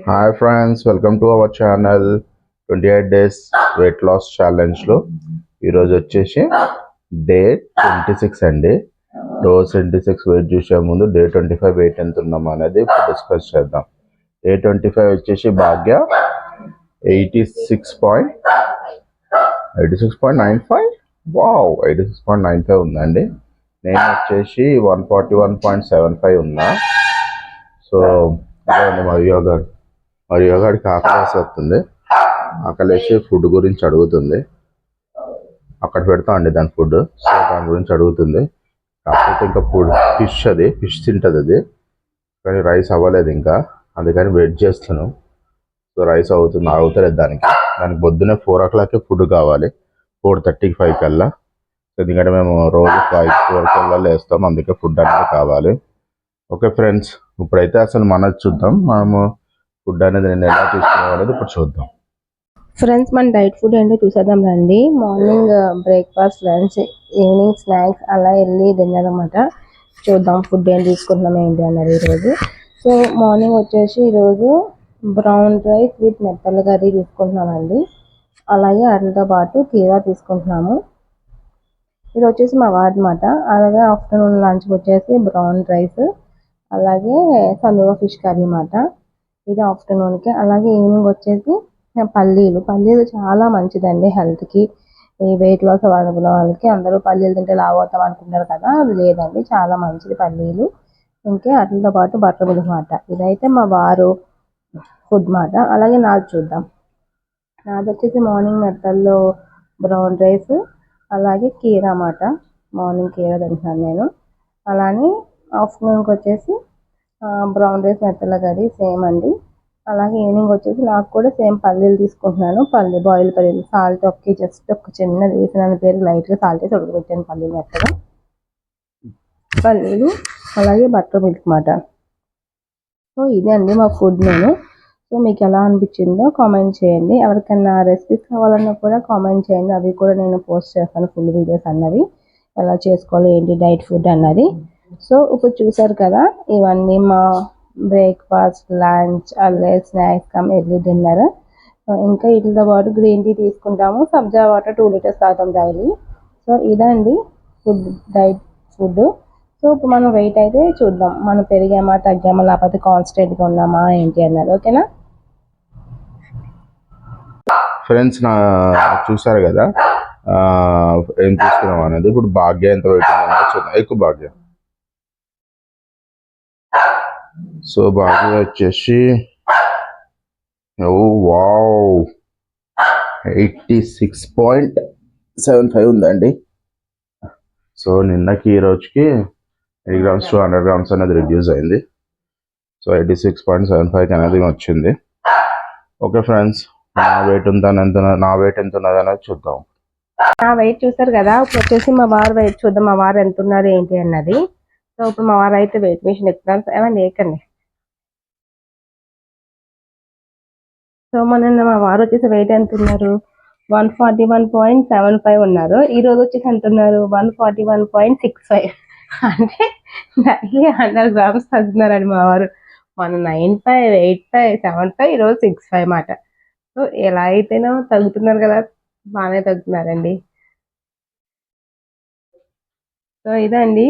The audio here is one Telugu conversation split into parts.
Hi friends, welcome to our channel 28 days weight loss ఛాలెంజ్లో ఈరోజు వచ్చేసి డే 26 అండి. రోజు 26 వెయిట్ చూసే ముందు డే 25 వెయిట్ ఎంత ఉన్నాం అనేది ఇప్పుడు డిస్కస్ చేద్దాం. డే 25 వచ్చేసి భాగ్య 86.95 వావ్ 86.95 ఉందండి. నేను వచ్చేసి 141.75 ఉన్నా. సో అదే మరి యోగాడికి ఆకలేసి వస్తుంది. ఆకలేసి ఫుడ్ గురించి అడుగుతుంది. అక్కడ పెడతా అండి దాని ఫుడ్. సో దాని గురించి అడుగుతుంది. కాకపోతే ఇంకా ఫిష్ తింటుంది అది. కానీ రైస్ అవ్వలేదు ఇంకా, అందుకని వెయిట్ చేస్తున్నాను. సో రైస్ అవుతలేదు దానికి పొద్దున్నే 4 o'clock ఫుడ్ కావాలి, 4:35 కల్లా. ఎందుకంటే మేము రోజు 5 కల్లా లేస్తాం, అందుకే ఫుడ్ అనేది కావాలి. ఓకే ఫ్రెండ్స్, ఇప్పుడైతే అసలు మనది చూద్దాం. మనము ఫుడ్ అనేది నేను ఎలా తీసుకునేది ఇప్పుడు చూద్దాం. ఫ్రెండ్స్, మన డైట్ ఫుడ్ ఏంటో చూసేద్దాం రండి. Morning breakfast, lunch, evening snacks అలా వెళ్ళి డిన్నర్ అనమాట. చూద్దాం ఫుడ్ ఏం తీసుకుంటున్నాం ఏంటి అన్నది ఈరోజు. సో మార్నింగ్ వచ్చేసి ఈరోజు బ్రౌన్ రైస్ విత్ మెత్తల కర్రీ తీసుకుంటున్నామండి. అలాగే వాటితో పాటు కీరా తీసుకుంటున్నాము. ఇది వచ్చేసి మా వాడు అనమాట. అలాగే ఆఫ్టర్నూన్ లంచ్కి వచ్చేసి బ్రౌన్ రైస్, అలాగే సందువ ఫిష్ కర్రీ అన్నమాట. ఇది ఆఫ్టర్నూన్కి. అలాగే ఈవినింగ్ వచ్చేసి పల్లీలు చాలా మంచిదండి హెల్త్కి. ఈ వెయిట్ లాస్ అవ్వాలనుకున్న వాళ్ళకి, అందరూ పల్లీలు తింటే లావు అవుతాం అనుకుంటారు కదా, అది లేదండి, చాలా మంచిది పల్లీలు. ఇంకా వాటితో పాటు బటర్ మిల్క్ మాట. ఇదైతే మా వారు ఫుడ్ మాట. అలాగే నాది చూద్దాం. నాది వచ్చేసి మార్నింగ్ మెత్తల్లో బ్రౌన్ రైస్, అలాగే కీరా మాట. మార్నింగ్ కీరా తింటున్నాను నేను. అలానే ఆఫ్టర్నూన్కి వచ్చేసి బ్రౌన్ రైస్ మెత్తల కర్రీ సేమ్ అండి. అలాగే ఈవినింగ్ వచ్చేసి నాకు కూడా సేమ్ పల్లీలు తీసుకుంటున్నాను. బాయిల్ పల్లీలు, సాల్ట్ జస్ట్ ఒక చిన్నది వేసిన పేరు, లైట్గా సాల్ట్ వేసి ఉడకబెట్టాను పల్లీలు మెత్తగా. పల్లీలు అలాగే బటర్ మిల్క్ మాట. సో ఇదే అండి మా ఫుడ్ నేను. సో మీకు ఎలా అనిపించిందో కామెంట్ చేయండి. ఎవరికైనా రెసిపీస్ కావాలన్నా కూడా కామెంట్ చేయండి. అవి కూడా నేను పోస్ట్ చేస్తాను, ఫుల్ వీడియోస్ అన్నవి ఎలా చేసుకోవాలి ఏంటి డైట్ ఫుడ్ అన్నది. సో ఇప్పుడు చూసారు కదా, ఇవన్నీ మా బ్రేక్ఫాస్ట్, లంచ్, అలాగే స్నాక్స్, ఎర్లీ డిన్నర్. ఇంకా వీటితో పాటు గ్రీన్ టీ తీసుకుంటాము, సబ్జా వాటర్ 2 liters తాగుతాం డైలీ. సో ఇదండి డైట్ ఫుడ్. సో ఇప్పుడు మనం వెయిట్ అయితే చూద్దాం, మనం పెరిగామా తగ్గామా లేకపోతే కాన్స్టెంట్గా ఉన్నామా ఏంటి అన్నది. ఓకేనా ఫ్రెండ్స్, చూసారు కదా ఏం తీసుకున్నాం అనేది. ఇప్పుడు భాగ్య ఎంత వెయిట్ ఉందనేది చూద్దాం. ఎక్కువ భాగ్య. సో భాగ్య వచ్చేసి వావ్ 86.75 ఉందండి. సో నిన్నకి ఈ రోజుకి 8 grams to 100 grams అనేది రిడ్యూస్ అయింది. సో 86.75 అనేది వచ్చింది. ఓకే ఫ్రెండ్స్, నా వెయిట్ ఎంత ఉన్నది అనేది చూద్దాం. నా వెయిట్ చూసారు కదా. ఇప్పుడు వచ్చేసి మా వారు వెయిట్ చూద్దాం, మా వారు ఎంత ఉన్నారు ఏంటి అన్నది. సో ఇప్పుడు మా వారు అయితే వెయిట్ మిషన్ ఎక్కుతారు. ఏమన్నా ఏకండి. సో మా వారు వచ్చేసి వెయిట్ ఎంత ఉన్నారు, 141.75 ఉన్నారు. ఈ రోజు వచ్చేసి ఎంత ఉన్నారు, 141.65. అంటే డైలీ 100 grams తగ్గుతున్నారండి మా వారు. మన 95, 85, 75, ఈరోజు 65 మాట. సో ఎలా అయితేనో తగ్గుతున్నారు కదా, బాగానే తగ్గుతున్నారండి. సో ఇదండి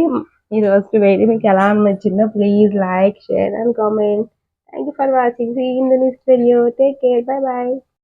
ఈ రోజు వెయిట్. మీకు ఎలా అనిపించిందో please like, share and comment. Thank you for watching. See you in the next video. Take care. Bye bye.